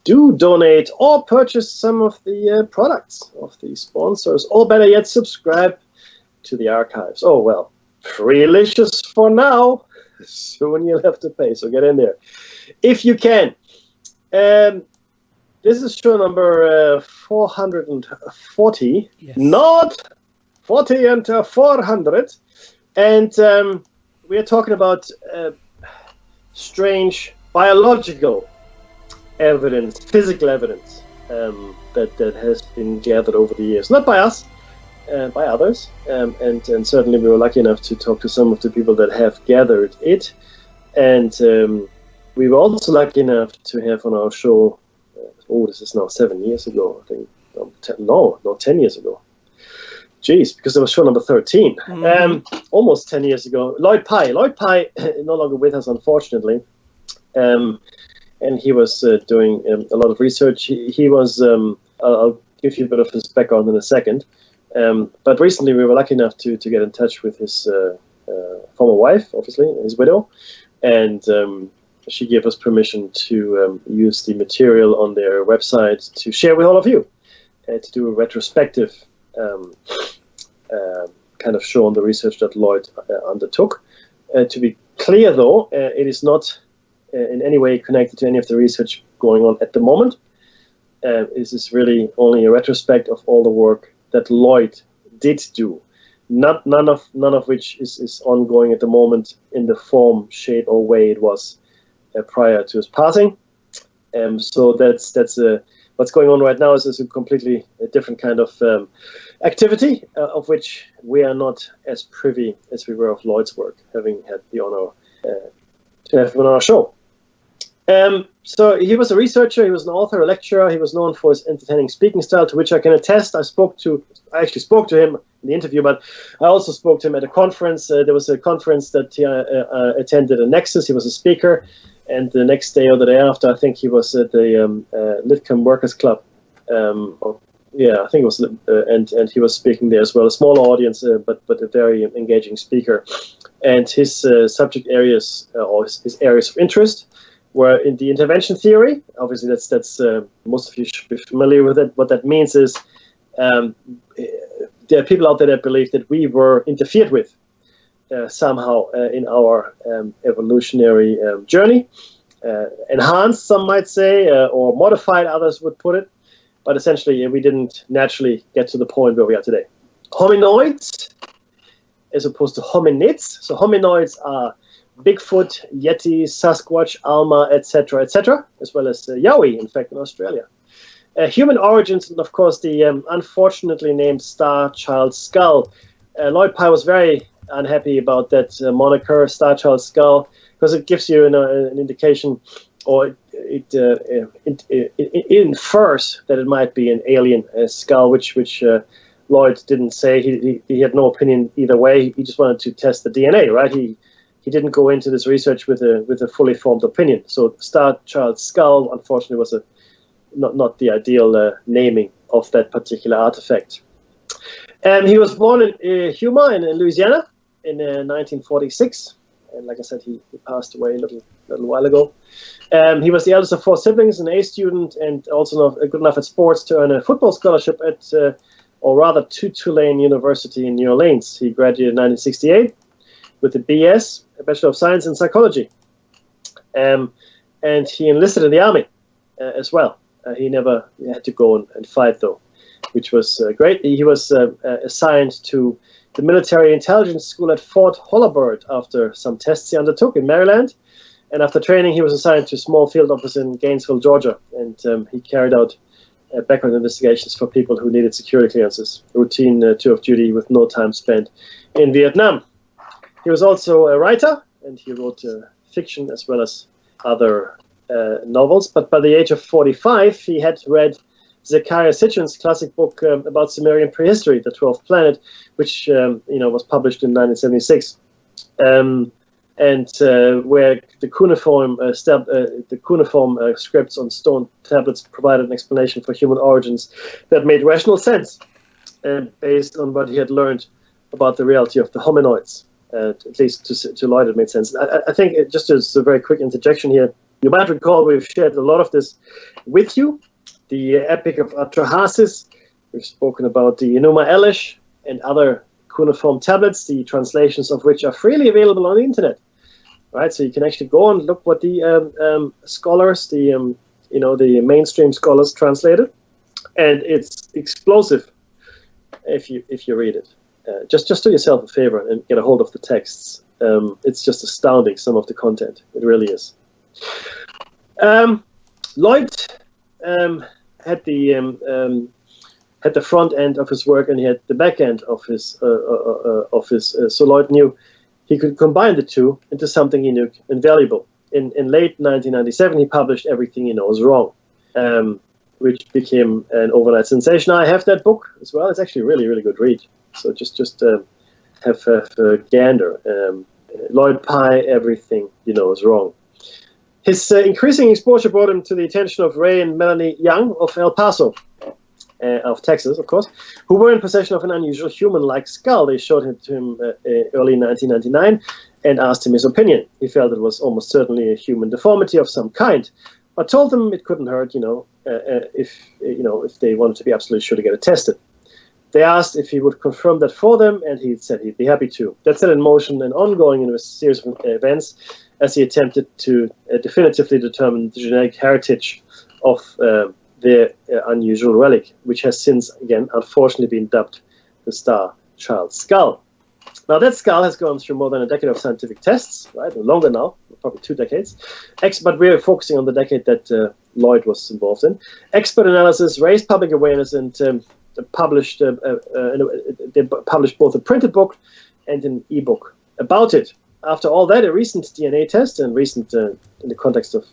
do donate or purchase some of the products of the sponsors, or better yet, subscribe to the archives. Oh, well, freelicious for now. Soon you'll have to pay, so get in there if you can. This is show number 440, yes. Not 40 and 400. And we are talking about strange biological evidence, physical evidence that has been gathered over the years. Not by us, by others. And certainly we were lucky enough to talk to some of the people that have gathered it. And we were also lucky enough to have on our show, this is now 7 years ago, I think. 10 years ago. Jeez, because it was show number 13. Almost 10 years ago. Lloyd Pye. Lloyd Pye no longer with us, unfortunately. And he was doing a lot of research. He was, I'll give you a bit of his background in a second. But recently we were lucky enough to get in touch with his former wife, obviously, his widow. And she gave us permission to use the material on their website to share with all of you, to do a retrospective kind of show on the research that Lloyd undertook. To be clear, though, it is not in any way connected to any of the research going on at the moment. This is really only a retrospect of all the work that Lloyd did do. None of which is ongoing at the moment in the form, shape, or way it was prior to his passing. So that's what's going on right now is a completely different kind of activity, of which we are not as privy as we were of Lloyd's work, having had the honor to have him on our show. So he was a researcher, he was an author, a lecturer. He was known for his entertaining speaking style, to which I can attest. I actually spoke to him in the interview, but I also spoke to him at a conference. There was a conference that he attended at Nexus. He was a speaker. And the next day or the day after, I think he was at the Litcombe Workers Club. I think it was, and he was speaking there as well. A small audience, but a very engaging speaker. And his subject areas, or his areas of interest, were in the intervention theory. Obviously, that's most of you should be familiar with it. What that means is there are people out there that believe that we were interfered with somehow in our evolutionary journey, enhanced, some might say, or modified, others would put it. But essentially, we didn't naturally get to the point where we are today. Hominoids, as opposed to hominids. So hominoids are Bigfoot, Yeti, Sasquatch, Alma, etc., as well as Yowie, in fact, in Australia. Human origins, and of course the unfortunately named Star Child skull. Lloyd Pye was very unhappy about that moniker, Star Child skull, because it gives you an indication, or it infers that it might be an alien skull, which Lloyd didn't say. He had no opinion either way. He just wanted to test the DNA, right? He didn't go into this research with a fully formed opinion. So Star Child skull, unfortunately, was not the ideal naming of that particular artifact. He was born in Yuma in Louisiana in 1946, and like I said, he passed away a little while ago. He was the eldest of 4 siblings, an A student, and also good enough at sports to earn a football scholarship to Tulane University in New Orleans. He graduated in 1968 with a BS, a Bachelor of Science in Psychology. And he enlisted in the Army as well. He never had to go and fight, though, which was great. He was assigned to the Military Intelligence School at Fort Holabird after some tests he undertook in Maryland. And after training, he was assigned to a small field office in Gainesville, Georgia. And he carried out background investigations for people who needed security clearances, routine tour of duty with no time spent in Vietnam. He was also a writer, and he wrote fiction as well as other novels. But by the age of 45, he had read Zecharia Sitchin's classic book about Sumerian prehistory, The 12th Planet, which was published in 1976, and where the cuneiform scripts on stone tablets provided an explanation for human origins that made rational sense, based on what he had learned about the reality of the hominoids. At least to Lloyd, it made sense. I think, just as a very quick interjection here, You might recall we've shared a lot of this with you. The Epic of Atrahasis, we've spoken about the Enuma Elish and other cuneiform tablets, the translations of which are freely available on the internet. Right, so you can actually go and look what the scholars, the mainstream scholars translated, and it's explosive if you read it. Just do yourself a favor and get a hold of the texts. It's just astounding, some of the content. It really is. Lloyd had the front end of his work, and he had the back end of his. So Lloyd knew he could combine the two into something unique and valuable. In late 1997, he published Everything He Knows Wrong, which became an overnight sensation. I have that book as well. It's actually a really, really good read. So just have a gander. Lloyd Pye, Everything He Knows Wrong. His increasing exposure brought him to the attention of Ray and Melanie Young of El Paso, of Texas, of course, who were in possession of an unusual human-like skull. They showed it to him early 1999 and asked him his opinion. He felt it was almost certainly a human deformity of some kind, but told them it couldn't hurt, if they wanted to be absolutely sure to get it tested. They asked if he would confirm that for them, and he said he'd be happy to. That set in motion an ongoing series of events as he attempted to definitively determine the genetic heritage of their unusual relic, which has since, again, unfortunately been dubbed the Star Child Skull. Now, that skull has gone through more than a decade of scientific tests, right? Longer now, probably 2 decades. But we're focusing on the decade that Lloyd was involved in. Expert analysis raised public awareness and they published both a printed book and an ebook about it. After all that, a recent DNA test, and recent in the context of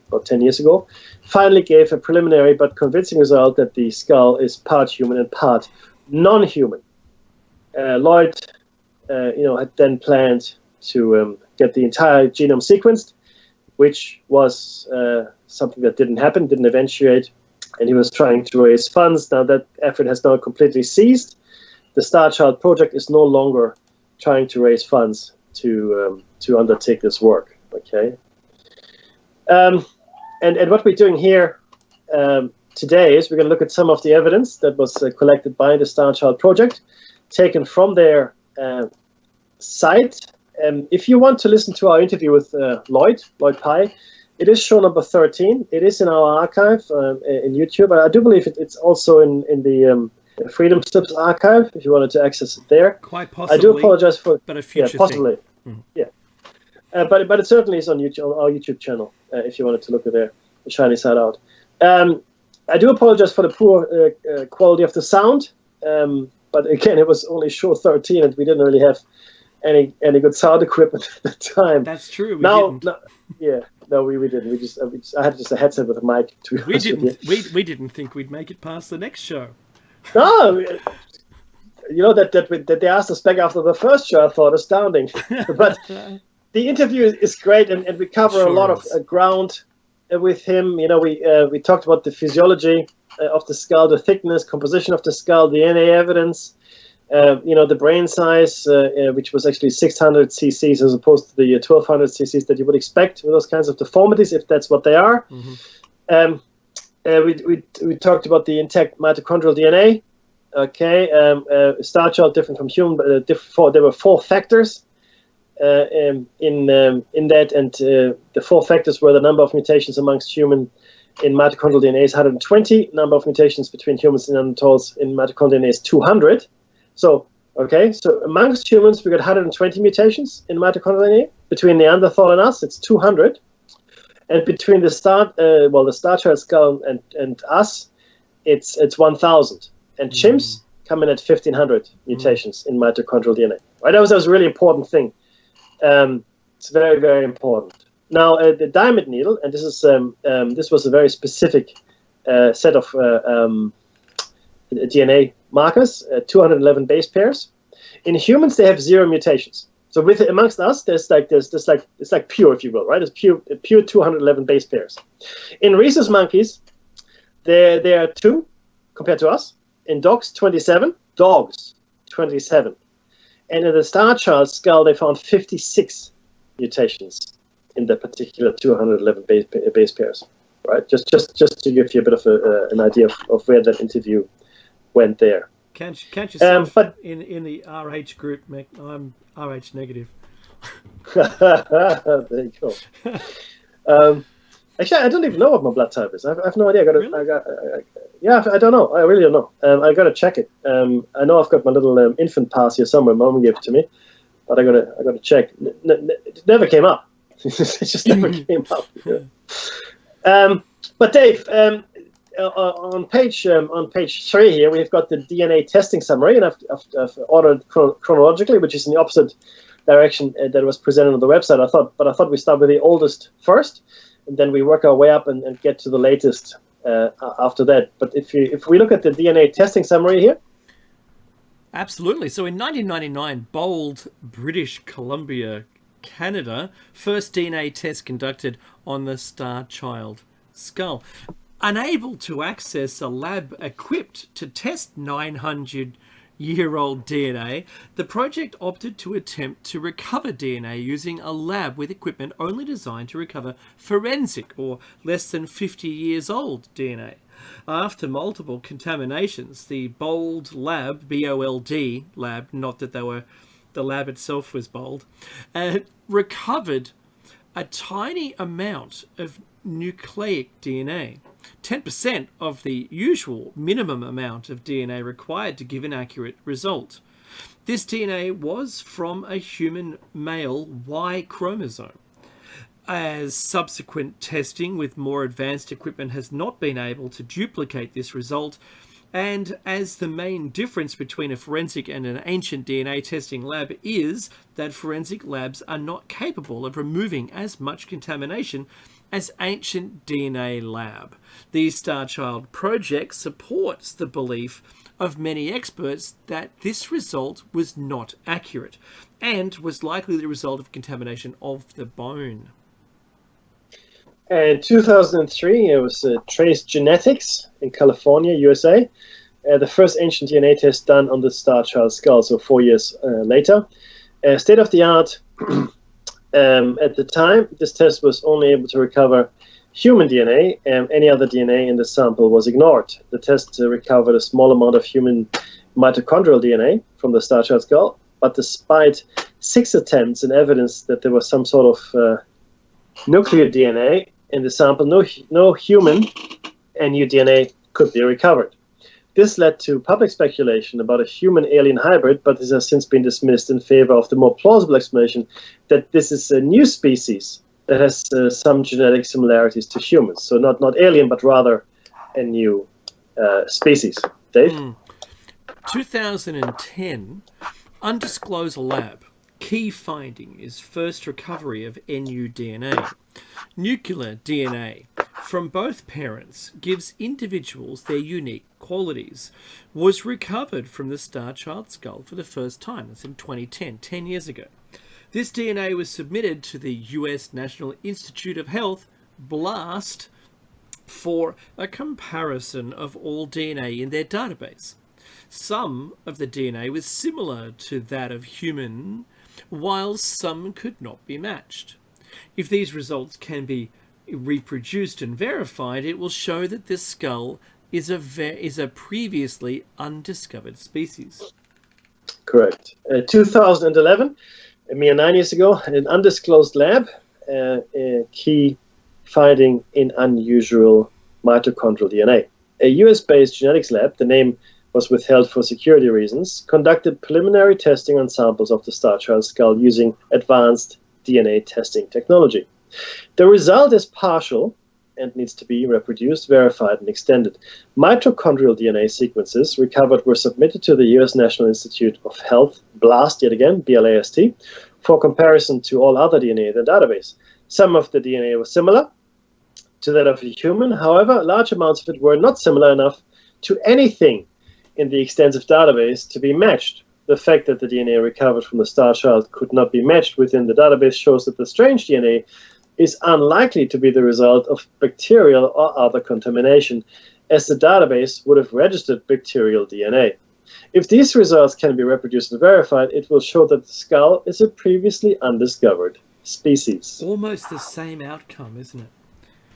about 10 years ago, finally gave a preliminary but convincing result that the skull is part human and part non-human. Lloyd, had then planned to get the entire genome sequenced, which was something that didn't happen, didn't eventuate, and he was trying to raise funds. Now that effort has now completely ceased. The Star Child project is no longer trying to raise funds to undertake this work. Okay, and what we're doing here today is we're going to look at some of the evidence that was collected by the Star Child project, taken from their site. If you want to listen to our interview with Lloyd Pye, it is show number 13. It is in our archive in YouTube. I do believe it's also in the Freedom Slips archive, if you wanted to access it there. Quite possibly. I do apologize for... But a future possibly. thing. Yeah. But it certainly is on YouTube, on our YouTube channel, if you wanted to look at there, the shiny side out. I do apologize for the poor quality of the sound. But again, it was only show 13, and we didn't really have any good sound equipment at the time. That's true. We didn't. We didn't. I had just a headset with a mic. We didn't think we'd make it past the next show. No, that they asked us back after the first show, I thought astounding. But the interview is great, and we cover a lot of ground with him. We talked about the physiology of the skull, the thickness, composition of the skull, DNA evidence, the brain size, which was actually 600 cc's as opposed to the 1200 cc's that you would expect with those kinds of deformities, if that's what they are. Mm-hmm. We talked about the intact mitochondrial DNA. Okay, Star Child different from human, but there were 4 factors in that, and the 4 factors were the number of mutations amongst human in mitochondrial DNA is 120. Number of mutations between humans and Neanderthals in mitochondrial DNA is 200. So amongst humans, we got 120 mutations in mitochondrial DNA. Between Neanderthal and us, it's 200. And between the Star Child skull and us, it's 1,000. And chimps come in at 1,500 mutations in mitochondrial DNA. Right, that was a really important thing. It's very, very important. Now, the diamond needle, and this was a very specific set of DNA markers, 211 base pairs. In humans, they have 0 mutations. So amongst us, it's like pure, if you will, right? It's pure 211 base pairs. In rhesus monkeys, there are 2 compared to us. In dogs, 27. And in the Star Child skull, they found 56 mutations. in the particular 211 base pairs, right? Just to give you a bit of an idea of where that interview went there. Count yourself in the RH group, Mick. I'm RH negative. There you go. Actually, I don't even know what my blood type is. I have no idea. I don't know. I really don't know. I got to check it. I know I've got my little infant pass here somewhere. Mom gave it to me, but I got to check. It never came up. It just never came up. Yeah. But Dave, on page 3 here, we've got the DNA testing summary, and I've ordered chronologically, which is in the opposite direction that was presented on the website. I thought we start with the oldest first, and then we work our way up and get to the latest after that. But if we look at the DNA testing summary here. Absolutely. So in 1999, Bold, British Columbia, Canada, first DNA test conducted on the Star Child skull. Unable to access a lab equipped to test 900-year-old DNA, the project opted to attempt to recover DNA using a lab with equipment only designed to recover forensic or less than 50 years old DNA. After multiple contaminations, the Bold lab, B-O-L-D lab, not that the lab itself was bold, recovered a tiny amount of nucleic DNA, 10% of the usual minimum amount of DNA required to give an accurate result. This DNA was from a human male Y chromosome. As subsequent testing with more advanced equipment has not been able to duplicate this result, and as the main difference between a forensic and an ancient DNA testing lab is that forensic labs are not capable of removing as much contamination as ancient DNA lab. The Star Child project supports the belief of many experts that this result was not accurate and was likely the result of contamination of the bone. In 2003, it was Trace Genetics in California, USA. The first ancient DNA test done on the Star Child skull, so 4 years later. State of the art. At the time, this test was only able to recover human DNA, and any other DNA in the sample was ignored. The test recovered a small amount of human mitochondrial DNA from the Star Child skull, but despite 6 attempts and evidence that there was some sort of nuclear DNA in the sample, no human NU DNA could be recovered. This led to public speculation about a human-alien hybrid, but this has since been dismissed in favor of the more plausible explanation that this is a new species that has some genetic similarities to humans. So not alien, but rather a new species. Dave? 2010, undisclosed lab. Key finding is first recovery of NU DNA. Nuclear DNA from both parents gives individuals their unique qualities. Was recovered from the Star Child skull for the first time. That's in 2010, 10 years ago. This DNA was submitted to the US National Institute of Health, BLAST, for a comparison of all DNA in their database. Some of the DNA was similar to that of human, while some could not be matched. If these results can be reproduced and verified, it will show that this skull is a previously undiscovered species. Correct. 2011, a mere 9 years ago, in an undisclosed lab, a key finding in unusual mitochondrial DNA. A US-based genetics lab, the name was withheld for security reasons, conducted preliminary testing on samples of the Star Child skull using advanced DNA testing technology. The result is partial and needs to be reproduced, verified, and extended. Mitochondrial DNA sequences recovered were submitted to the US National Institute of Health, BLAST, yet again, B-L-A-S-T, for comparison to all other DNA in the database. Some of the DNA was similar to that of a human. However, large amounts of it were not similar enough to anything in the extensive database to be matched. The fact that the DNA recovered from the Star Child could not be matched within the database shows that the strange DNA is unlikely to be the result of bacterial or other contamination, as the database would have registered bacterial DNA. If these results can be reproduced and verified, it will show that the skull is a previously undiscovered species. Almost the same outcome, isn't it?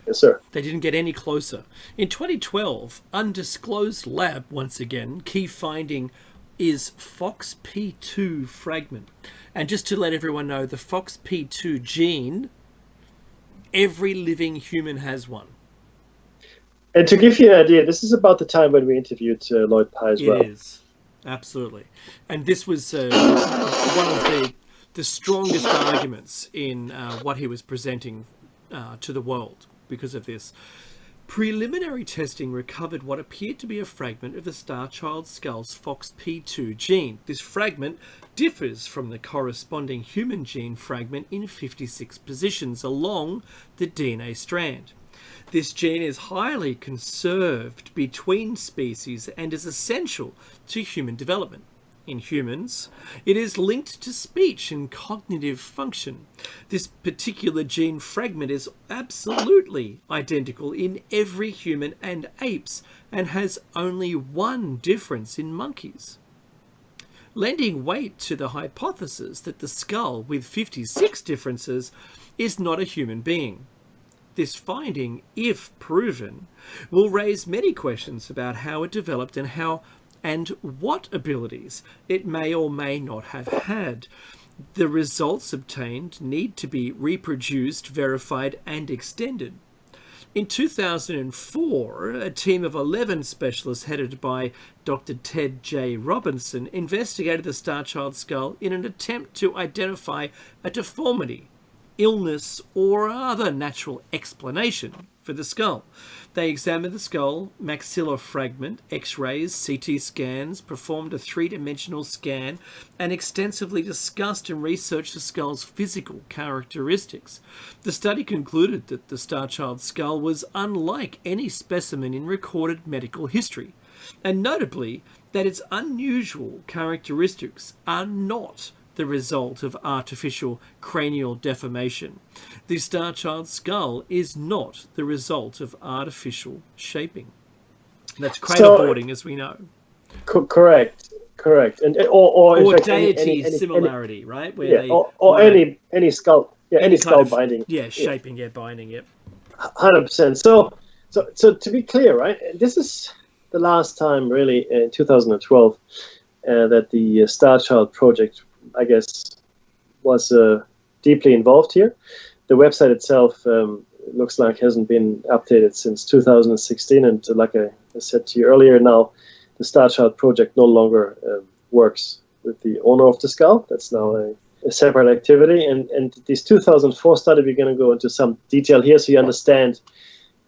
Yes, sir. They didn't get any closer. In 2012, undisclosed lab, once again, key finding is FOXP2 fragment. And just to let everyone know, the FOXP2 gene, every living human has one. And to give you an idea, this is about the time when we interviewed Lloyd Pye as well. It is, absolutely. And this was one of the strongest arguments in what he was presenting to the world because of this. Preliminary testing recovered what appeared to be a fragment of the Star Child skull's FOXP2 gene. This fragment differs from the corresponding human gene fragment in 56 positions along the DNA strand. This gene is highly conserved between species and is essential to human development. In humans, it is linked to speech and cognitive function. This particular gene fragment is absolutely identical in every human and apes and has only one difference in monkeys, lending weight to the hypothesis that the skull with 56 differences is not a human being. This finding, if proven, will raise many questions about how it developed and what abilities it may or may not have had. The results obtained need to be reproduced, verified, and extended. In 2004, a team of 11 specialists headed by Dr. Ted J. Robinson investigated the Star Child skull in an attempt to identify a deformity, illness, or other natural explanation for the skull. They examined the skull, maxilla fragment, x-rays, CT scans, performed a three-dimensional scan, and extensively discussed and researched the skull's physical characteristics. The study concluded that the Star Child skull was unlike any specimen in recorded medical history, and notably that its unusual characteristics are not the result of artificial cranial deformation. The Star Child skull is not the result of artificial shaping. That's cradle boarding, as we know. Correct, and or in fact, deity similarity, right? Where any skull, any skull binding, shaping, binding, 100%. So to be clear, right? This is the last time, really, in 2012, that the Star Child project, I guess, was deeply involved here. The website itself looks like hasn't been updated since 2016, and like I said to you earlier, now the Star Child project no longer works with the owner of the skull. That's now a separate activity, and this 2004 study, we're going to go into some detail here so you understand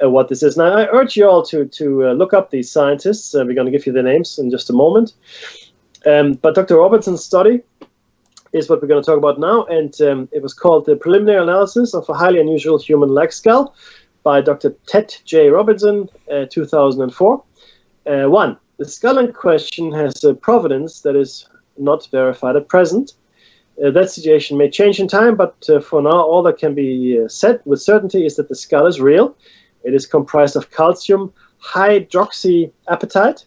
what this is. Now, I urge you all to look up these scientists. We're going to give you their names in just a moment. But Dr. Robinson's study is what we're going to talk about now, and it was called the Preliminary Analysis of a Highly Unusual Human Leg Skull by Dr. Ted J. Robinson, 2004. One, the skull in question has a provenance that is not verified at present. That situation may change in time, but for now, all that can be said with certainty is that the skull is real. It is comprised of calcium hydroxyapatite,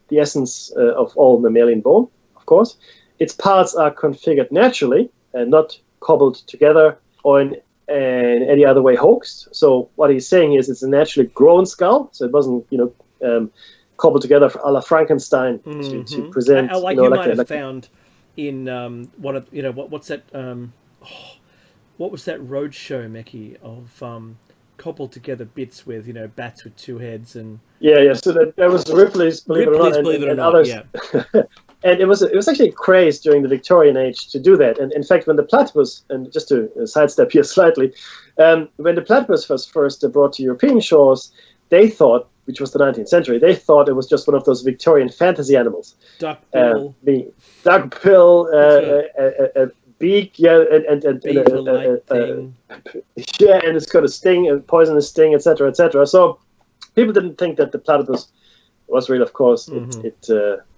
the essence of all mammalian bone, of course. Its parts are configured naturally and not cobbled together or in any other way hoaxed. So what he's saying is it's a naturally grown skull, so it wasn't, cobbled together a la Frankenstein to present. Like you might have found in what's that? What was that roadshow, Mekki, of cobbled together bits with bats with two heads and So that was Ripley's Believe It or Not, others. And it was actually a craze during the Victorian age to do that. And in fact, when the platypus, and just to sidestep here slightly, when the platypus was first brought to European shores, they thought, which was the 19th century, they thought it was just one of those Victorian fantasy animals. Duckbill. Duckbill, a beak, and it's got a sting, a poisonous sting, etc., etc. So people didn't think that the platypus was real. Of course, it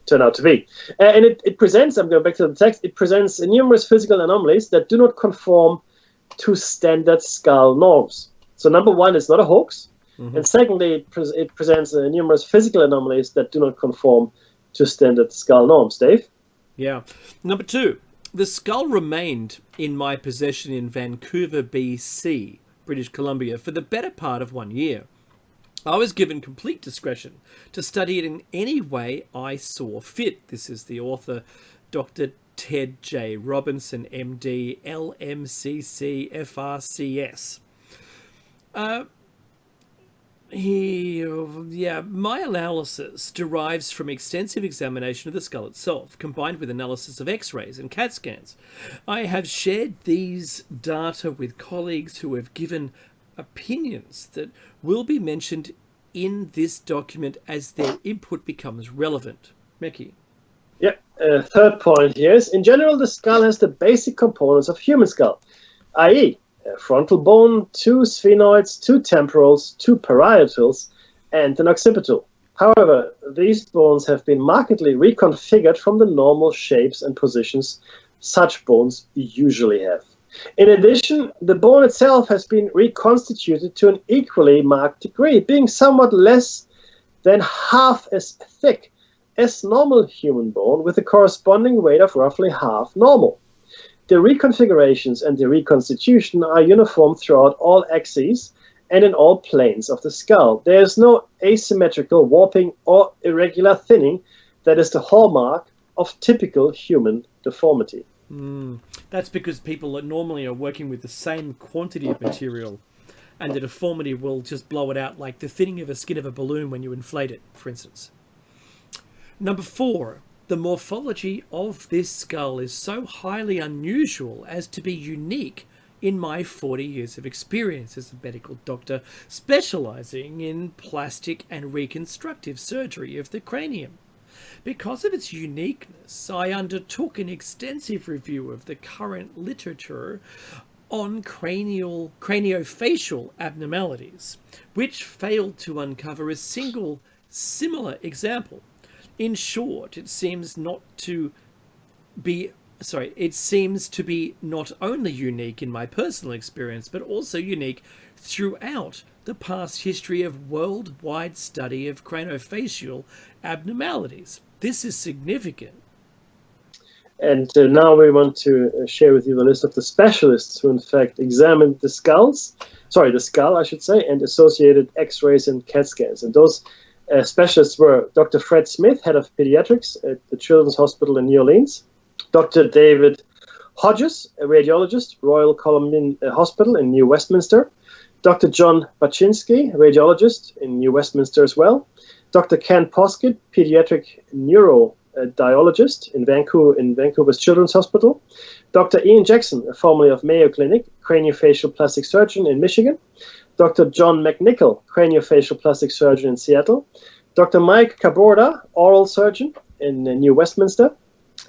turned out to be. And it presents, I'm going back to the text, it presents numerous physical anomalies that do not conform to standard skull norms. So number one, it's not a hoax. And secondly, it presents numerous physical anomalies that do not conform to standard skull norms. Dave? Yeah. Number two, The skull remained in my possession in Vancouver, BC, British Columbia, for the better part of 1 year. I was given complete discretion to study it in any way I saw fit. This is the author, Dr. Ted J. Robinson, MD, LMCC, FRCS. My analysis derives from extensive examination of the skull itself, combined with analysis of X-rays and CAT scans. I have shared these data with colleagues who have given opinions that will be mentioned in this document as their input becomes relevant. Mickey. Yeah, third point here is, in general, the skull has the basic components of human skull, i.e., a frontal bone, 2 sphenoids, 2 temporals, 2 parietals, and an occipital. However, these bones have been markedly reconfigured from the normal shapes and positions such bones usually have. In addition, the bone itself has been reconstituted to an equally marked degree, being somewhat less than half as thick as normal human bone, with a corresponding weight of roughly half normal. The reconfigurations and the reconstitution are uniform throughout all axes and in all planes of the skull. There is no asymmetrical warping or irregular thinning that is the hallmark of typical human deformity. That's because people that normally are working with the same quantity of material, and the deformity will just blow it out, like the thinning of a skin of a balloon when you inflate it, for instance. Number 4, the morphology of this skull is so highly unusual as to be unique in my 40 years of experience as a medical doctor specializing in plastic and reconstructive surgery of the cranium. Because of its uniqueness, I undertook an extensive review of the current literature on craniofacial abnormalities, which failed to uncover a single similar example. In short, it seems to be not only unique in my personal experience, but also unique throughout the past history of worldwide study of craniofacial abnormalities. This is significant. And now we want to share with you the list of the specialists who in fact examined the skull, I should say, and associated X-rays and CAT scans. And those specialists were Dr. Fred Smith, head of pediatrics at the Children's Hospital in New Orleans, Dr. David Hodges, a radiologist, Royal Columbian Hospital in New Westminster, Dr. John Baczynski, radiologist in New Westminster as well, Dr. Ken Poskett, pediatric neurodiologist in Vancouver's Children's Hospital, Dr. Ian Jackson, formerly of Mayo Clinic, craniofacial plastic surgeon in Michigan, Dr. John McNichol, craniofacial plastic surgeon in Seattle, Dr. Mike Caborda, oral surgeon in New Westminster,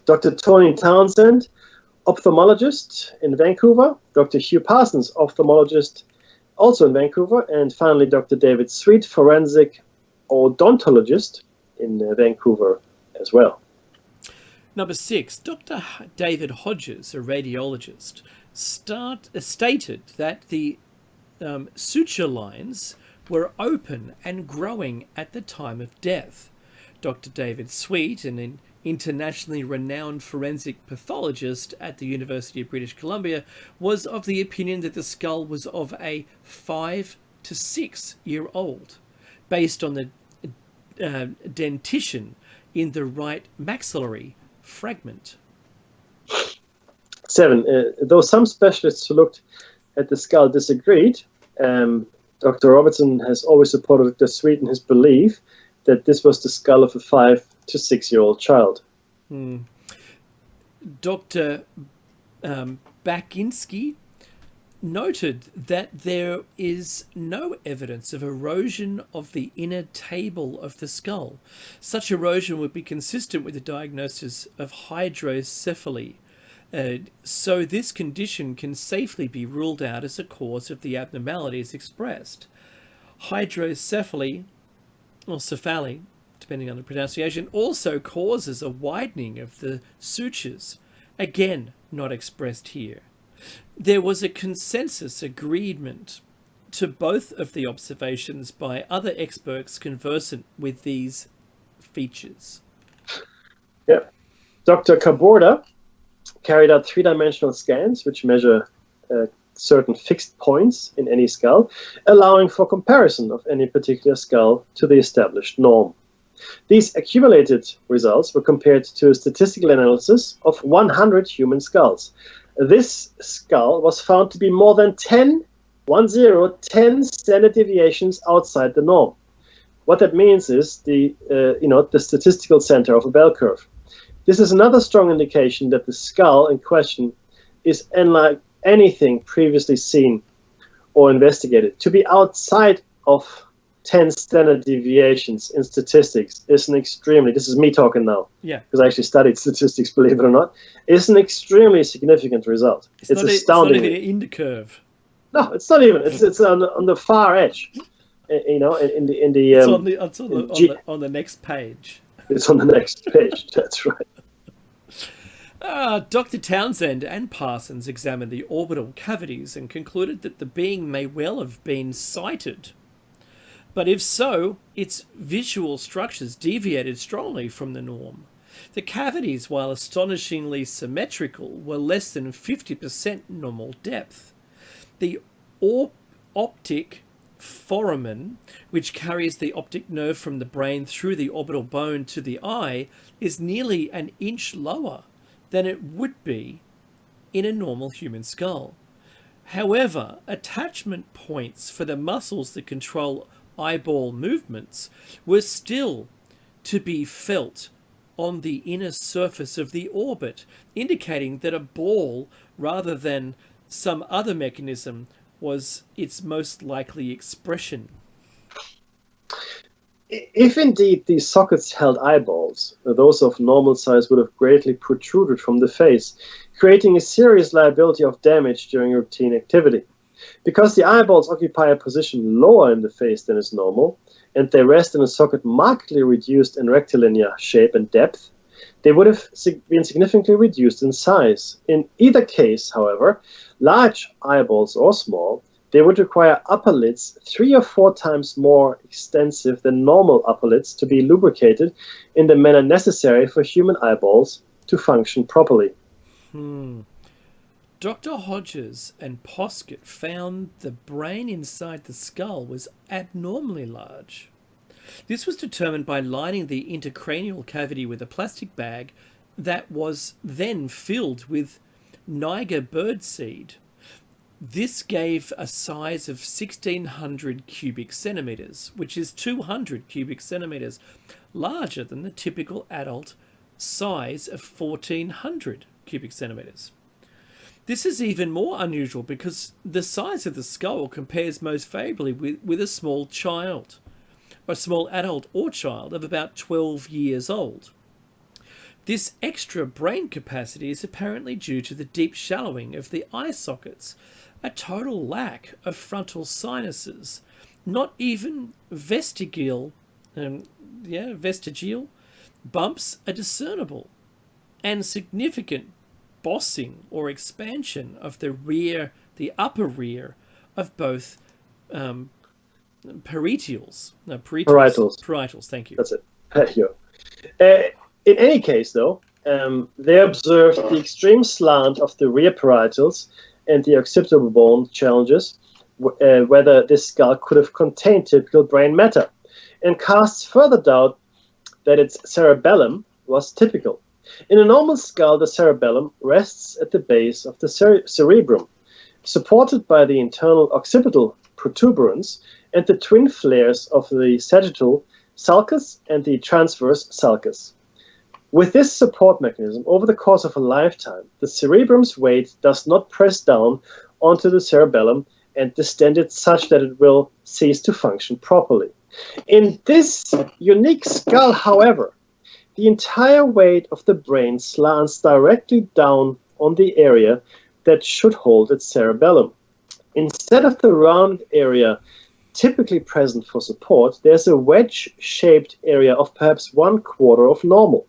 Dr. Tony Townsend, ophthalmologist in Vancouver, Dr. Hugh Parsons, ophthalmologist also in Vancouver, and finally Dr. David Sweet, forensic odontologist in Vancouver as well. Number 6, Dr. David Hodges, a radiologist, stated that the suture lines were open and growing at the time of death. Dr. David Sweet, an internationally renowned forensic pathologist at the University of British Columbia, was of the opinion that the skull was of a 5 to 6 year old, based on the dentition in the right maxillary fragment. 7, though some specialists who looked at the skull disagreed, Dr. Robertson has always supported Dr. Sweet in his belief that this was the skull of a 5 to 6 year old child. Dr. Baczynski noted that there is no evidence of erosion of the inner table of the skull. Such erosion would be consistent with the diagnosis of hydrocephaly. So this condition can safely be ruled out as a cause of the abnormalities expressed. Hydrocephaly, or cephaly, depending on the pronunciation, also causes a widening of the sutures, again not expressed here. There was a consensus agreement to both of the observations by other experts conversant with these features. Yeah. Dr. Caborda carried out three-dimensional scans which measure certain fixed points in any skull, allowing for comparison of any particular skull to the established norm. These accumulated results were compared to a statistical analysis of 100 human skulls. This skull was found to be more than 10 standard deviations outside the norm. What that means is the statistical center of a bell curve. This is another strong indication that the skull in question is unlike anything previously seen or investigated. To be outside of 10 standard deviations in statistics is an extremely, this is me talking now, because I actually studied statistics, believe it or not, is an extremely significant result. It's astounding. It's not even in the curve. No, it's not even. It's on the far edge. You know, in the on the next page. It's on the next page. That's right. Dr. Townsend and Parsons examined the orbital cavities and concluded that the being may well have been sighted. But if so, its visual structures deviated strongly from the norm. The cavities, while astonishingly symmetrical, were less than 50% normal depth. The optic foramen, which carries the optic nerve from the brain through the orbital bone to the eye, is nearly an inch lower than it would be in a normal human skull. However, attachment points for the muscles that control eyeball movements were still to be felt on the inner surface of the orbit, indicating that a ball rather than some other mechanism was its most likely expression. If indeed these sockets held eyeballs, those of normal size would have greatly protruded from the face, creating a serious liability of damage during routine activity. Because the eyeballs occupy a position lower in the face than is normal, and they rest in a socket markedly reduced in rectilinear shape and depth, they would have been significantly reduced in size. In either case, however, large eyeballs or small, they would require upper lids 3 or 4 times more extensive than normal upper lids to be lubricated in the manner necessary for human eyeballs to function properly. Dr. Hodges and Poskett found the brain inside the skull was abnormally large. This was determined by lining the intercranial cavity with a plastic bag that was then filled with Niger birdseed. This gave a size of 1,600 cubic centimeters, which is 200 cubic centimeters larger than the typical adult size of 1,400 cubic centimeters. This is even more unusual because the size of the skull compares most favorably with a small child, or a small adult or child of about 12 years old. This extra brain capacity is apparently due to the deep shallowing of the eye sockets, a total lack of frontal sinuses, not even vestigial bumps are discernible, and significant bossing or expansion of the upper rear of both parietals. Thank you. That's it. There you go. In any case, though, they observed the extreme slant of the rear parietals and the occipital bone challenges whether this skull could have contained typical brain matter, and casts further doubt that its cerebellum was typical. In a normal skull, the cerebellum rests at the base of the cerebrum, supported by the internal occipital protuberance and the twin flares of the sagittal sulcus and the transverse sulcus. With this support mechanism, over the course of a lifetime, the cerebrum's weight does not press down onto the cerebellum and distend it such that it will cease to function properly. In this unique skull, however, the entire weight of the brain slants directly down on the area that should hold its cerebellum. Instead of the round area typically present for support, there's a wedge-shaped area of perhaps 1/4 of normal.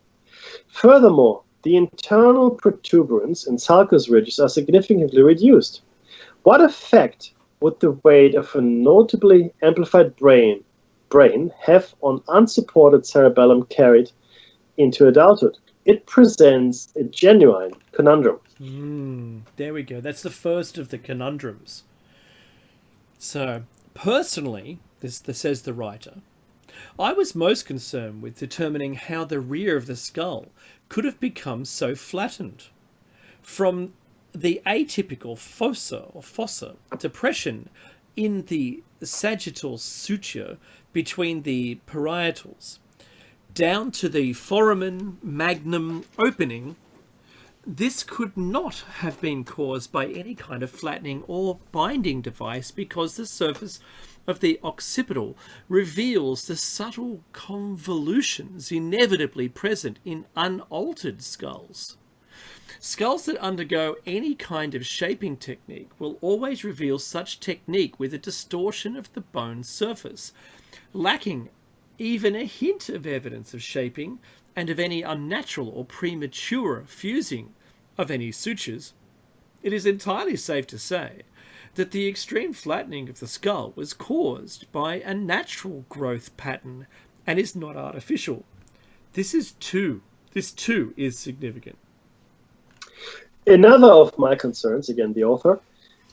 Furthermore, the internal protuberance and sulcus ridges are significantly reduced. What effect would the weight of a notably amplified brain have on unsupported cerebellum carried into adulthood? it presents a genuine conundrum. There we go. That's the first of the conundrums. So, personally, this says the writer, I was most concerned with determining how the rear of the skull could have become so flattened. From the atypical fossa depression in the sagittal suture between the parietals, down to the foramen magnum opening, this could not have been caused by any kind of flattening or binding device, because the surface of the occipital reveals the subtle convolutions inevitably present in unaltered skulls. Skulls that undergo any kind of shaping technique will always reveal such technique with a distortion of the bone surface, lacking even a hint of evidence of shaping and of any unnatural or premature fusing of any sutures. It is entirely safe to say that the extreme flattening of the skull was caused by a natural growth pattern and is not artificial. This too is significant. Another of my concerns, again the author,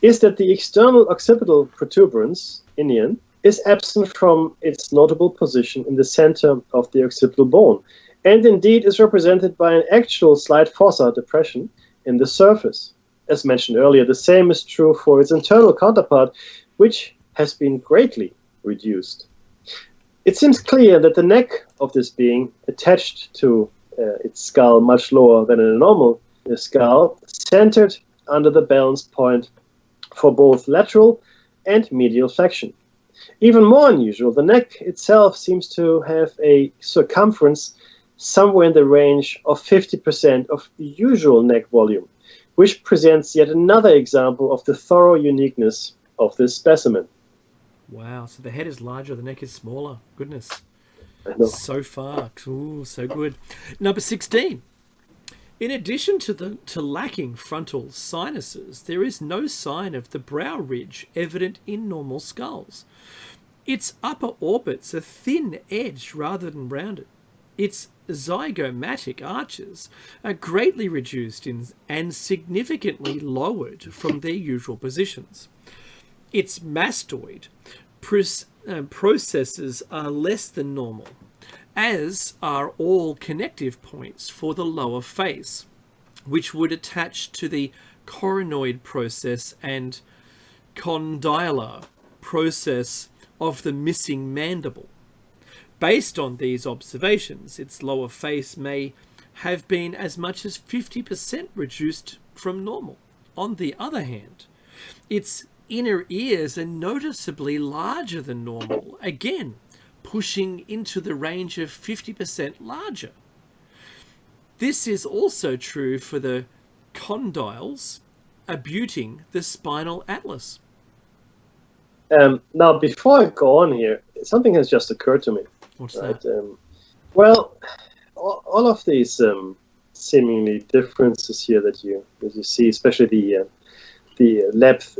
is that the external occipital protuberance, inion, is absent from its notable position in the center of the occipital bone, and indeed is represented by an actual slight fossa depression in the surface. As mentioned earlier, the same is true for its internal counterpart, which has been greatly reduced. It seems clear that the neck of this being, attached to its skull much lower than in a normal skull, centered under the balance point for both lateral and medial flexion. Even more unusual, the neck itself seems to have a circumference somewhere in the range of 50% of usual neck volume, which presents yet another example of the thorough uniqueness of this specimen. Wow, so the head is larger, the neck is smaller. Goodness. I know. So far. Ooh, so good. Number 16. In addition to lacking frontal sinuses, there is no sign of the brow ridge evident in normal skulls. Its upper orbits are thin-edged rather than rounded. Its zygomatic arches are greatly reduced and significantly lowered from their usual positions. Its mastoid processes are less than normal, as are all connective points for the lower face, which would attach to the coronoid process and condylar process of the missing mandible. Based on these observations, its lower face may have been as much as 50% reduced from normal. On the other hand, its inner ears are noticeably larger than normal, again pushing into the range of 50% larger. This is also true for the condyles abutting the spinal atlas. Now, before I go on here, something has just occurred to me. What's right? that? Well, all of these seemingly differences here that you see, especially the depth,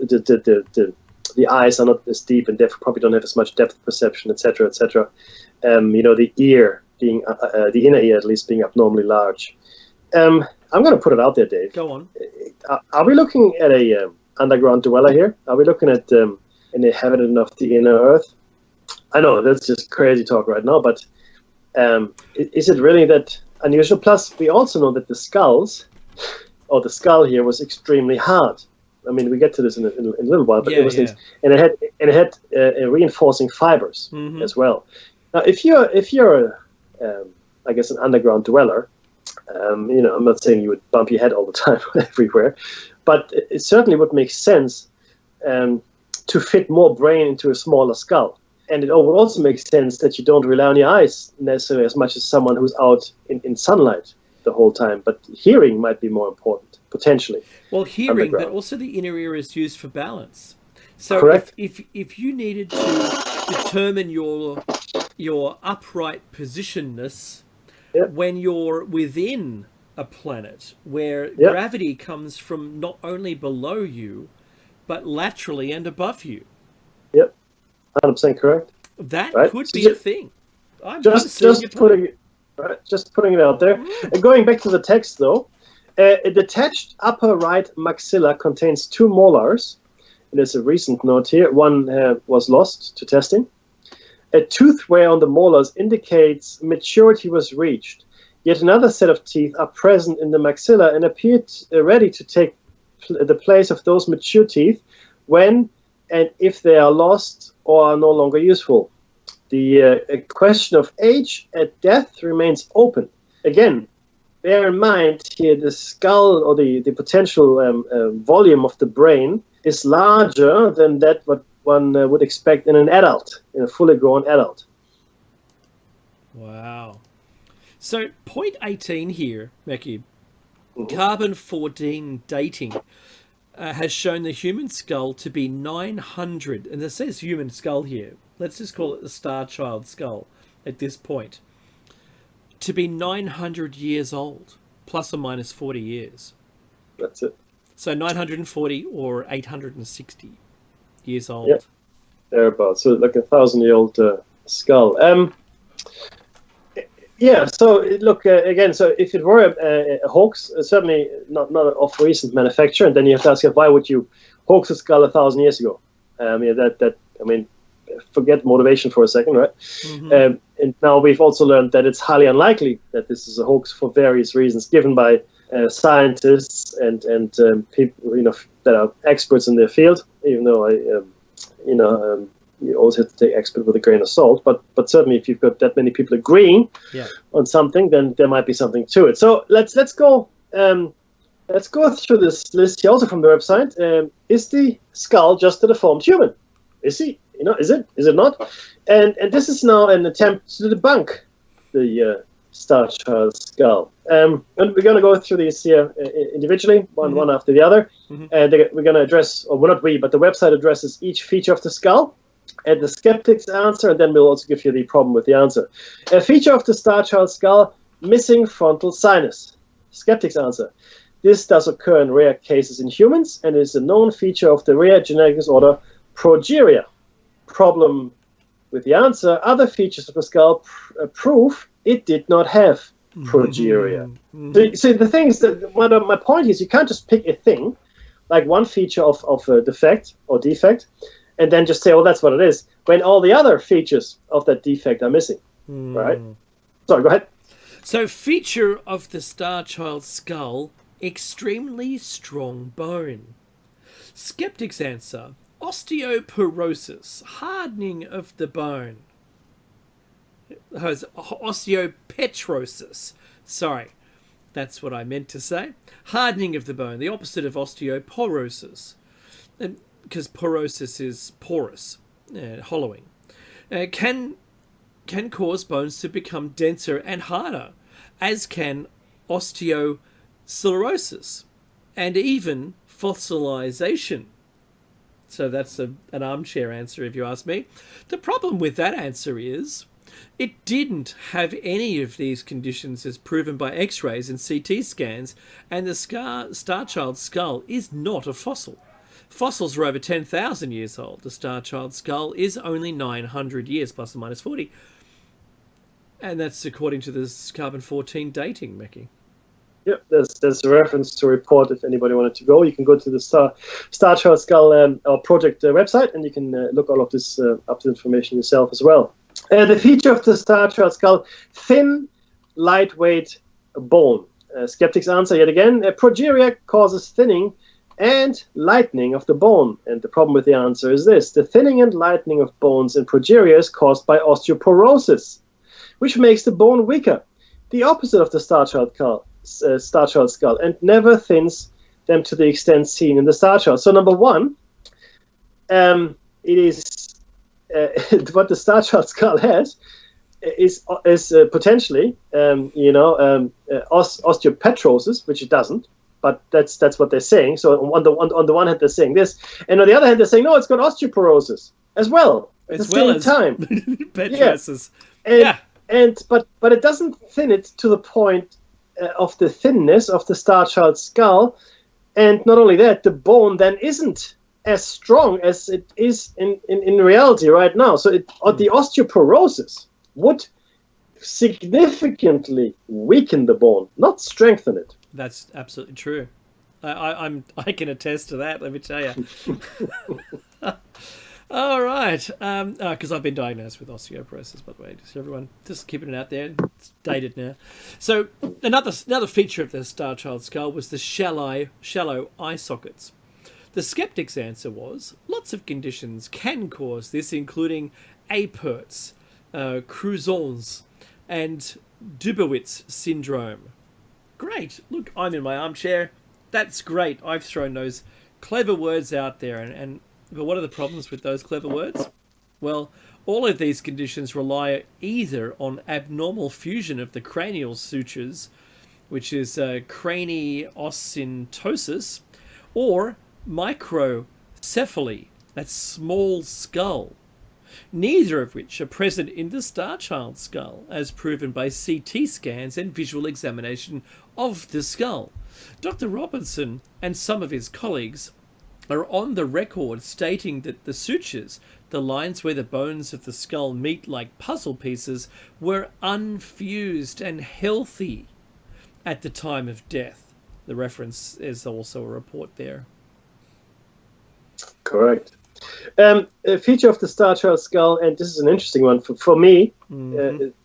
the eyes are not as deep and depth, probably don't have as much depth perception, etc., etc. The ear being the inner ear at least being abnormally large. I'm going to put it out there, Dave. Go on. Are we looking at a underground dweller here? Are we looking at an inhabitant of the inner Earth? I know that's just crazy talk right now, but is it really that unusual? Plus, we also know that the skull here was extremely hard. I mean, we get to this in a little while, but it was things, and it had reinforcing fibers as well. Now, if you're I guess an underground dweller, I'm not saying you would bump your head all the time everywhere, but it certainly would make sense to fit more brain into a smaller skull. And it would also make sense that you don't rely on your eyes necessarily as much as someone who's out in sunlight the whole time. But hearing might be more important, potentially. Well, hearing, but also the inner ear is used for balance. So correct. If you needed to determine your upright positionness when you're within a planet where gravity comes from not only below you, but laterally and above you. Yep. 100% correct. That right? could be a thing. Just putting Right, just putting it out there. Going back to the text, though, a detached upper right maxilla contains 2 molars. There's a recent note here. One was lost to testing. A tooth wear on the molars indicates maturity was reached. Yet another set of teeth are present in the maxilla and appear ready to take the place of those mature teeth when and if they are lost or are no longer useful. The question of age at death remains open. Again, bear in mind here the skull or the potential volume of the brain is larger than that what one would expect in an adult, in a fully grown adult. Wow. So, point 18 here, Mackie, carbon-14 dating has shown the human skull to be 900, and it says human skull here. Let's just call it the Star Child skull at this point. To be 900 years old, plus or minus 40 years. That's it. So 940 or 860 years old. Yep, thereabouts. So like a 1,000-year-old skull. Yeah, so look, again, so if it were a hoax, certainly not of recent manufacture, and then you have to ask, why would you hoax a skull 1,000 years ago? Forget motivation for a second, right? Mm-hmm. And now we've also learned that it's highly unlikely that this is a hoax for various reasons given by scientists and people, that are experts in their field, even though you always have to take expert with a grain of salt, but certainly if you've got that many people agreeing on something, then there might be something to it. So let's go through this list here, also from the website. Is the skull just a deformed human? Is he? Is it not? And this is now an attempt to debunk the Star Child skull. And we're going to go through these here individually, one after the other. Mm-hmm. And we're going to address, or well, not we, but the website addresses each feature of the skull and the skeptic's answer, and then we'll also give you the problem with the answer. A feature of the Star Child skull, missing frontal sinus. Skeptic's answer. This does occur in rare cases in humans and is a known feature of the rare genetic disorder progeria. Problem with the answer, other features of the skull prove it did not have progeria. Mm-hmm. So the thing is that my point is you can't just pick a thing, like one feature of a defect, and then just say, oh, that's what it is, when all the other features of that defect are missing, right? Sorry, go ahead. So feature of the Star Child skull, extremely strong bone. Skeptic's answer, osteoporosis, hardening of the bone. Osteopetrosis. Sorry, that's what I meant to say. Hardening of the bone, the opposite of osteoporosis. Because porosis is porous, hollowing. Can cause bones to become denser and harder, as can osteosclerosis, and even fossilization. So that's an armchair answer, if you ask me. The problem with that answer is it didn't have any of these conditions as proven by X-rays and CT scans, and the Star Child skull is not a fossil. Fossils are over 10,000 years old. The Star Child skull is only 900 years, plus or minus 40. And that's according to this carbon-14 dating, Mickey. Yep, there's a reference to a report if anybody wanted to go. You can go to the Star Child skull our project website, and you can look all of this up to information yourself as well. The feature of the Star Child skull, thin, lightweight bone. Skeptics answer yet again, progeria causes thinning and lightening of the bone. And the problem with the answer is this. The thinning and lightening of bones in progeria is caused by osteoporosis, which makes the bone weaker. The opposite of the Star Child skull, and never thins them to the extent seen in the Star Child. So number one, it is what the Star Child skull has is potentially osteopetrosis, which it doesn't. But that's what they're saying. So on the one hand, they're saying this, and on the other hand, they're saying no, it's got osteoporosis as well at the same time. Petrosis. Yeah. But it doesn't thin it to the point of the thinness of the Star Child skull, and not only that, the bone then isn't as strong as it is in reality right now. So the osteoporosis would significantly weaken the bone, not strengthen it. That's absolutely true. I can attest to that. Let me tell you. All right, because I've been diagnosed with osteoporosis, by the way. Just everyone, just keeping it out there. It's dated now. So another feature of the Star Child skull was the shallow eye sockets. The skeptic's answer was lots of conditions can cause this, including Apert's, Crouzon's, and Dubowitz syndrome. Great. Look, I'm in my armchair. That's great. I've thrown those clever words out there, but what are the problems with those clever words? Well, all of these conditions rely either on abnormal fusion of the cranial sutures, which is craniosynostosis, or microcephaly, that's small skull, neither of which are present in the Star Child skull, as proven by CT scans and visual examination of the skull. Dr. Robertson and some of his colleagues are on the record stating that the sutures, the lines where the bones of the skull meet like puzzle pieces, were unfused and healthy at the time of death. The reference is also a report there. Correct. A feature of the Star Child skull, and this is an interesting one for me,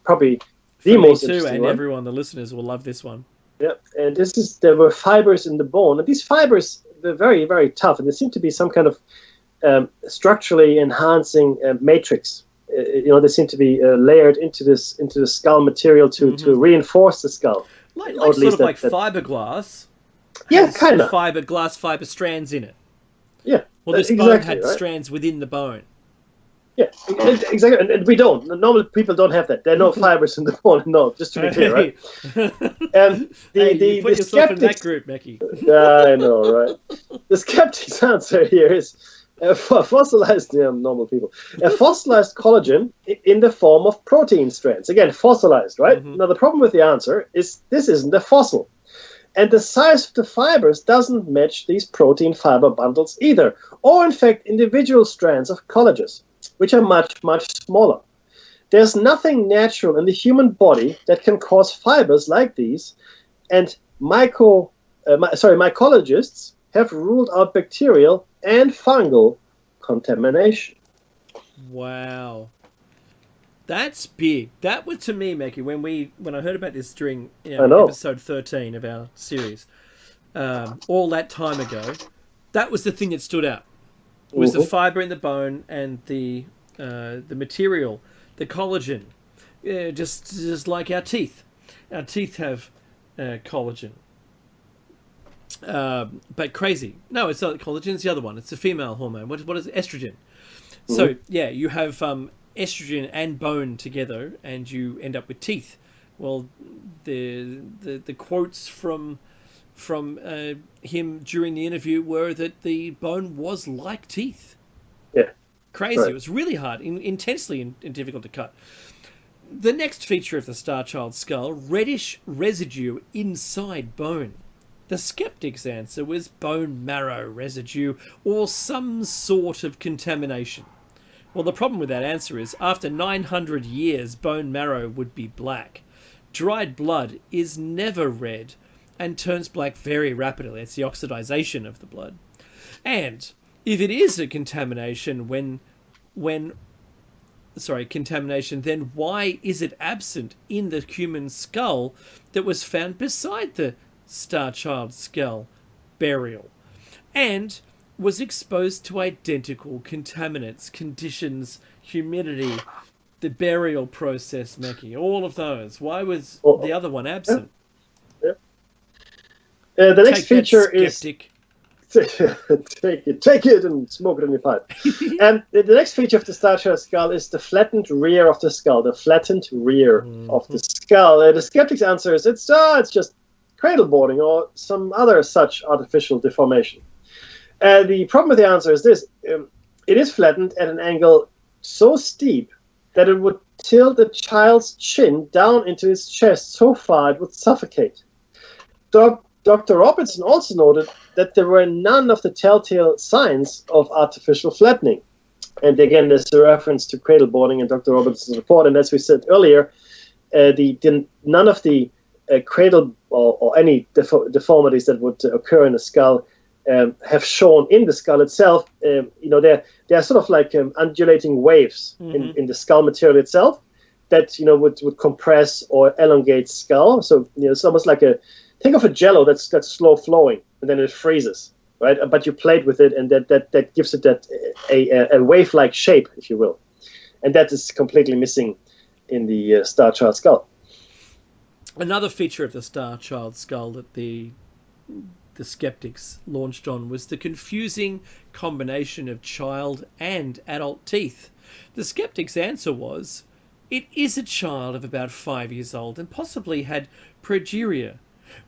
probably the most interesting and one. Everyone, the listeners, will love this one. Yeah, and there were fibers in the bone, and these fibers were very, very tough, and there seemed to be some kind of structurally enhancing matrix. They seem to be layered into the skull material to reinforce the skull. Like fiberglass. Yeah, kind of. Glass fiber strands in it. Yeah. Well, this bone had strands within the bone. Yeah, exactly. And we don't. Normal people don't have that. There are no fibers in the bone. No, just to be clear, right? You put yourself in that group, Mackie. I know, right? The skeptic's answer here is fossilized collagen in the form of protein strands. Again, fossilized, right? Now, the problem with the answer is this isn't a fossil. And the size of the fibers doesn't match these protein fiber bundles either, or in fact individual strands of collagen, which are much, much smaller. There's nothing natural in the human body that can cause fibers like these, and mycologists have ruled out bacterial and fungal contamination. Wow. That's big. That was, to me, Mackie, when I heard about this during episode 13 of our series, all that time ago, that was the thing that stood out. It was the fiber in the bone and the material, the collagen, just like our teeth. Our teeth have collagen. But crazy. No, it's not collagen, it's the other one. It's a female hormone. What is it? Estrogen. So, yeah, you have estrogen and bone together, and you end up with teeth. Well, the quotes from him during the interview were that the bone was like teeth. Yeah, crazy. Right. It was really hard, intensely and difficult to cut. The next feature of the Star Child skull: reddish residue inside bone. The skeptic's answer was bone marrow residue or some sort of contamination. Well, the problem with that answer is after 900 years, bone marrow would be black. Dried blood is never red and turns black very rapidly. It's the oxidization of the blood. And if it is a contamination, then why is it absent in the human skull that was found beside the Star Child skull burial? And was exposed to identical contaminants, conditions, humidity, the burial process, Mackie, all of those. Why was the other one absent? Yeah. The next feature is... take it and smoke it in your pipe. And the next feature of the Star Child skull is the flattened rear of the skull, of the skull. The skeptic's answer is it's just cradle boarding or some other such artificial deformation. The problem with the answer is this. It is flattened at an angle so steep that it would tilt the child's chin down into his chest so far it would suffocate. Dr. Robertson also noted that there were none of the telltale signs of artificial flattening. And again, there's a reference to cradle boarding in Dr. Robertson's report. And as we said earlier, none of the cradle or any deformities that would occur in the skull have shown in the skull itself. They're sort of like undulating waves in the skull material itself that would compress or elongate skull. So it's almost like think of a jello that's slow flowing and then it freezes, right? But you played with it, and that gives it a wave-like shape, if you will, and that is completely missing in the Star Child skull. Another feature of the Star Child skull that the skeptics launched on was the confusing combination of child and adult teeth. The skeptics' answer was, it is a child of about 5 years old and possibly had progeria,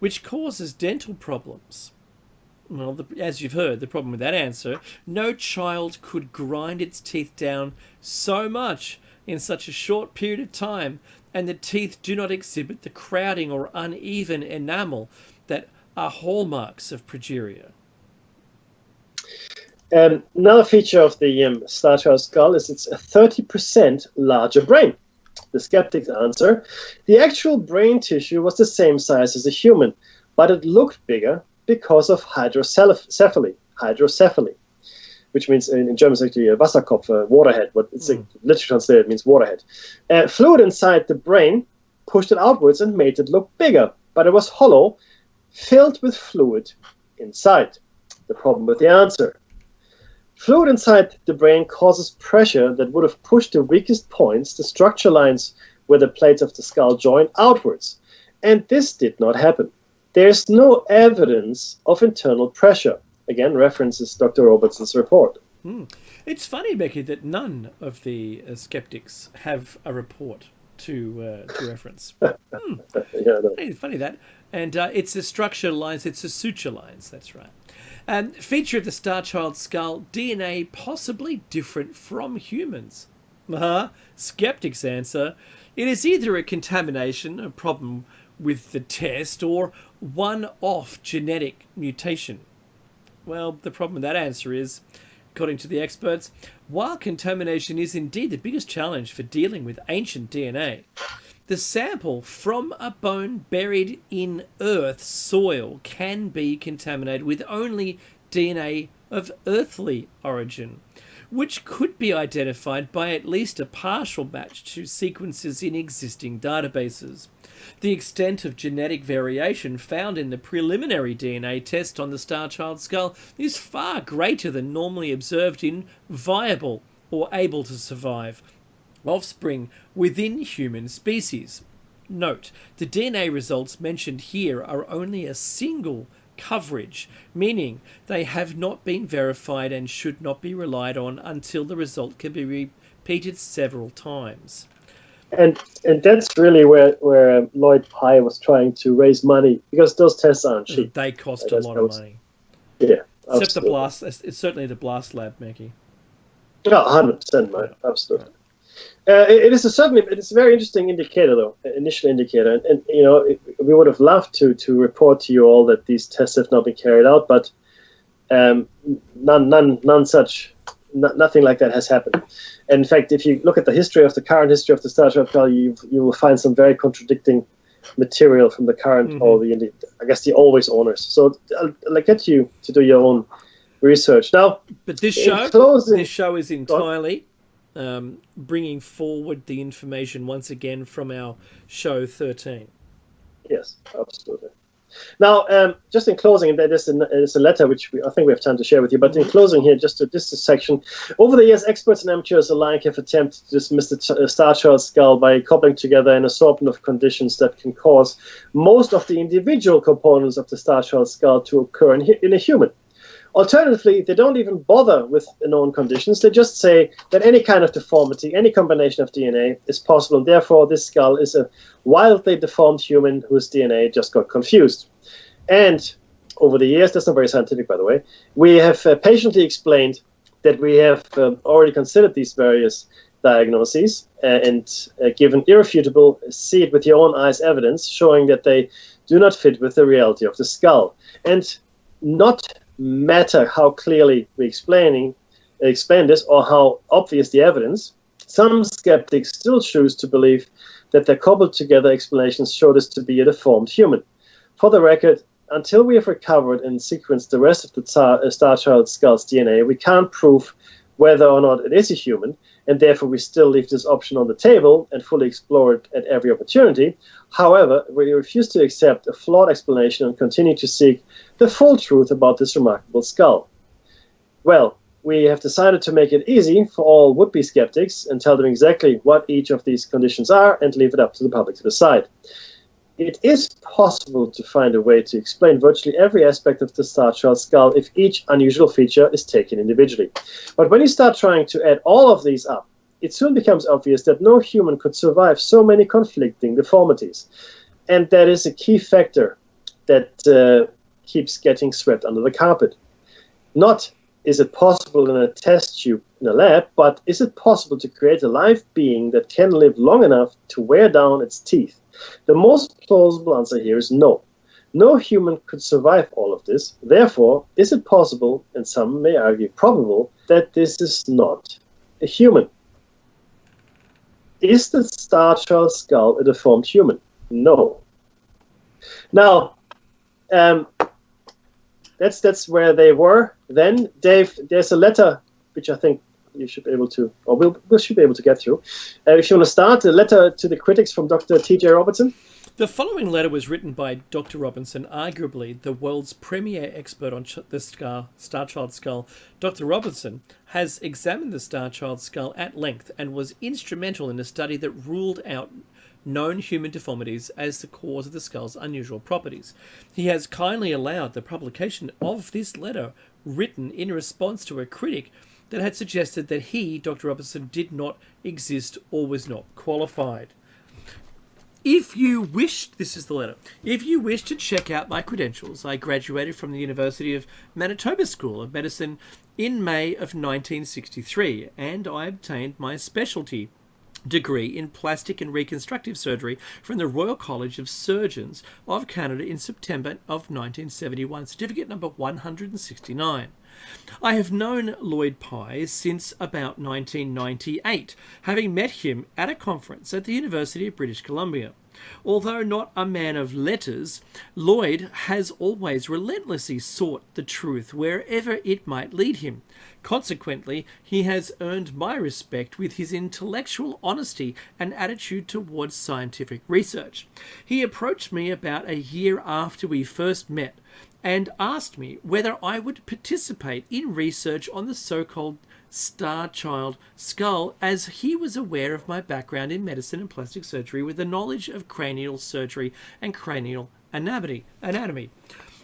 which causes dental problems. Well, as you've heard, the problem with that answer, no child could grind its teeth down so much in such a short period of time, and the teeth do not exhibit the crowding or uneven enamel that are hallmarks of progeria. Another feature of the Star Child skull is it's a 30% larger brain. The skeptics answer, the actual brain tissue was the same size as a human, but it looked bigger because of hydrocephaly, which means in German it's actually a Wasserkopf, waterhead. But it's literally translated, it means waterhead. Fluid inside the brain pushed it outwards and made it look bigger, but it was hollow, filled with fluid inside. The problem with the answer. Fluid inside the brain causes pressure that would have pushed the weakest points, the structure lines where the plates of the skull join, outwards. And this did not happen. There's no evidence of internal pressure. Again, references Dr. Robertson's report. It's funny, Becky, that none of the skeptics have a report to reference. It's funny that. And it's the structure lines, it's the suture lines, that's right. Feature of the Star Child skull, DNA possibly different from humans. Skeptics answer, it is either a contamination, a problem with the test, or one-off genetic mutation. Well, the problem with that answer is, according to the experts, while contamination is indeed the biggest challenge for dealing with ancient DNA, the sample from a bone buried in earth soil can be contaminated with only DNA of earthly origin, which could be identified by at least a partial match to sequences in existing databases. The extent of genetic variation found in the preliminary DNA test on the Star Child skull is far greater than normally observed in viable or able to survive offspring within human species. Note, the DNA results mentioned here are only a single coverage, meaning they have not been verified and should not be relied on until the result can be repeated several times. And that's really where Lloyd Pye was trying to raise money, because those tests aren't cheap. They cost a lot of money. Yeah. Except the blast, it's certainly the blast lab, Mickey. Yeah, 100%, man. Absolutely. It's a very interesting indicator, though, initial indicator. And we would have loved to report to you all that these tests have not been carried out, but nothing like that has happened. And in fact, if you look at the current history of the Star Child skull, you will find some very contradicting material from the current or the always owners. So I'll get you to do your own research now. But this show is entirely bringing forward the information once again from our show 13. Yes, absolutely. Now, just in closing, there's a letter which I think we have time to share with you, but in closing here, just a section. Over the years, experts and amateurs alike have attempted to dismiss the Star Child skull by coupling together an assortment of conditions that can cause most of the individual components of the Star Child skull to occur in a human. Alternatively, they don't even bother with known conditions. They just say that any kind of deformity, any combination of DNA is possible, and therefore this skull is a wildly deformed human whose DNA just got confused. And over the years, that's not very scientific, by the way, we have patiently explained that we have already considered these various diagnoses and given irrefutable, see it with your own eyes evidence showing that they do not fit with the reality of the skull. And not matter how clearly we explain this or how obvious the evidence, some skeptics still choose to believe that their cobbled together explanations show this to be a deformed human. For the record, until we have recovered and sequenced the rest of the Star Child skull's DNA, we can't prove whether or not it is a human, and therefore we still leave this option on the table and fully explore it at every opportunity. However, we refuse to accept a flawed explanation and continue to seek the full truth about this remarkable skull. Well, we have decided to make it easy for all would-be skeptics and tell them exactly what each of these conditions are and leave it up to the public to decide. It is possible to find a way to explain virtually every aspect of the Star Child skull if each unusual feature is taken individually. But when you start trying to add all of these up, it soon becomes obvious that no human could survive so many conflicting deformities. And that is a key factor that keeps getting swept under the carpet. Not is it possible in a test tube in a lab, but is it possible to create a live being that can live long enough to wear down its teeth? The most plausible answer here is no. No human could survive all of this. Therefore, is it possible, and some may argue probable, that this is not a human? Is the Star Child skull a deformed human? No. Now, that's where they were then. Dave, there's a letter which I think you should be able to, or we should be able to get through. If you want to start, a letter to the critics from Dr. T.J. Robertson. The following letter was written by Dr. Robinson, arguably the world's premier expert on the Star Child skull. Dr. Robinson has examined the Star Child skull at length and was instrumental in a study that ruled out known human deformities as the cause of the skull's unusual properties. He has kindly allowed the publication of this letter written in response to a critic that had suggested that he, Dr. Robinson, did not exist or was not qualified. If you wish, this is the letter. If you wish to check out my credentials, I graduated from the University of Manitoba School of Medicine in May of 1963, and I obtained my specialty degree in plastic and reconstructive surgery from the Royal College of Surgeons of Canada in September of 1971, certificate number 169. I have known Lloyd Pye since about 1998, having met him at a conference at the University of British Columbia. Although not a man of letters, Lloyd has always relentlessly sought the truth wherever it might lead him. Consequently, he has earned my respect with his intellectual honesty and attitude towards scientific research. He approached me about a year after we first met and asked me whether I would participate in research on the so-called Star Child skull, as he was aware of my background in medicine and plastic surgery with a knowledge of cranial surgery and cranial anatomy.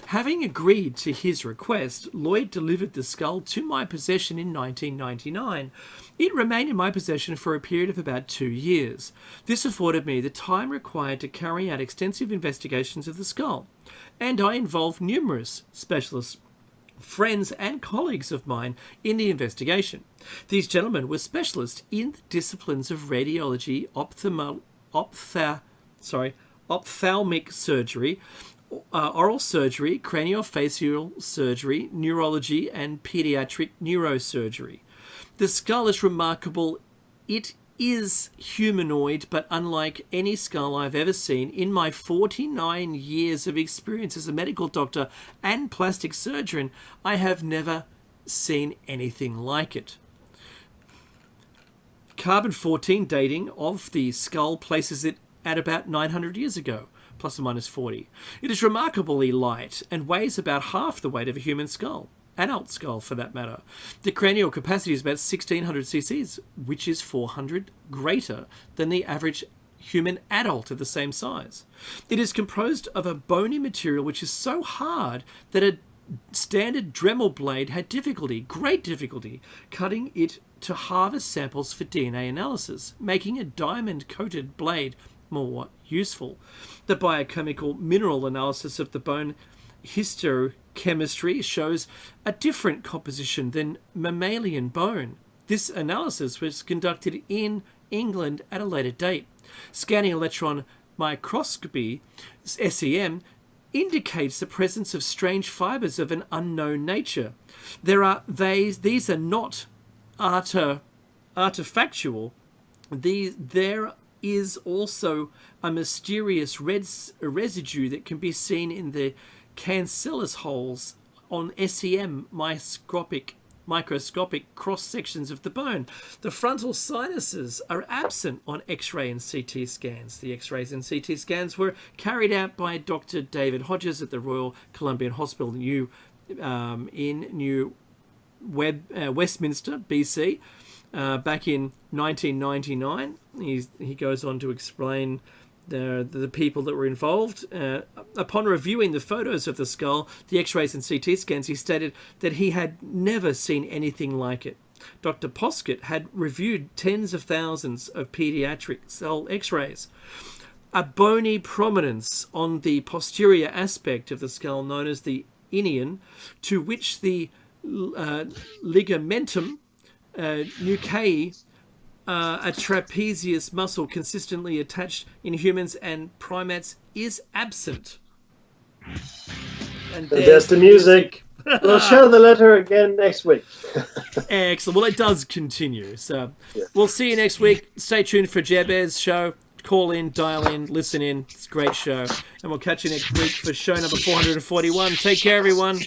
Having agreed to his request, Lloyd delivered the skull to my possession in 1999. It remained in my possession for a period of about 2 years. This afforded me the time required to carry out extensive investigations of the skull, and I involved numerous specialists, friends and colleagues of mine in the investigation. These gentlemen were specialists in the disciplines of radiology, ophthalmic surgery, oral surgery, craniofacial surgery, neurology, and pediatric neurosurgery. The skull is remarkable. It is humanoid, but unlike any skull I've ever seen in my 49 years of experience as a medical doctor and plastic surgeon, I have never seen anything like it. Carbon-14 dating of the skull places it at about 900 years ago, plus or minus 40. It is remarkably light and weighs about half the weight of a human skull. Adult skull, for that matter. The cranial capacity is about 1600 cc's, which is 400 greater than the average human adult of the same size. It is composed of a bony material which is so hard that a standard Dremel blade had great difficulty, cutting it to harvest samples for DNA analysis, making a diamond-coated blade more useful. The biochemical mineral analysis of the bone histochemistry shows a different composition than mammalian bone. This analysis was conducted in England at a later date. Scanning electron microscopy, SEM, indicates the presence of strange fibers of an unknown nature. These are not artifactual. There is also a mysterious red residue that can be seen in the cancellous holes on SEM microscopic cross sections of the bone. The frontal sinuses are absent on X-ray and CT scans. The X-rays and CT scans were carried out by Dr. David Hodges at the Royal Columbian Hospital in Westminster, BC, back in 1999. He goes on to explain the people that were involved. Upon reviewing the photos of the skull, the X-rays and CT scans, he stated that he had never seen anything like it. Dr. Poskett had reviewed tens of thousands of pediatric skull X-rays. A bony prominence on the posterior aspect of the skull, known as the inion, to which the ligamentum nuchae, a trapezius muscle consistently attached in humans and primates, is absent. And there's the music. We'll show the letter again next week. Excellent. Well, it does continue. So We'll see you next week. Stay tuned for Jebez's show. Call in, dial in, listen in. It's a great show. And we'll catch you next week for show number 441. Take care, everyone.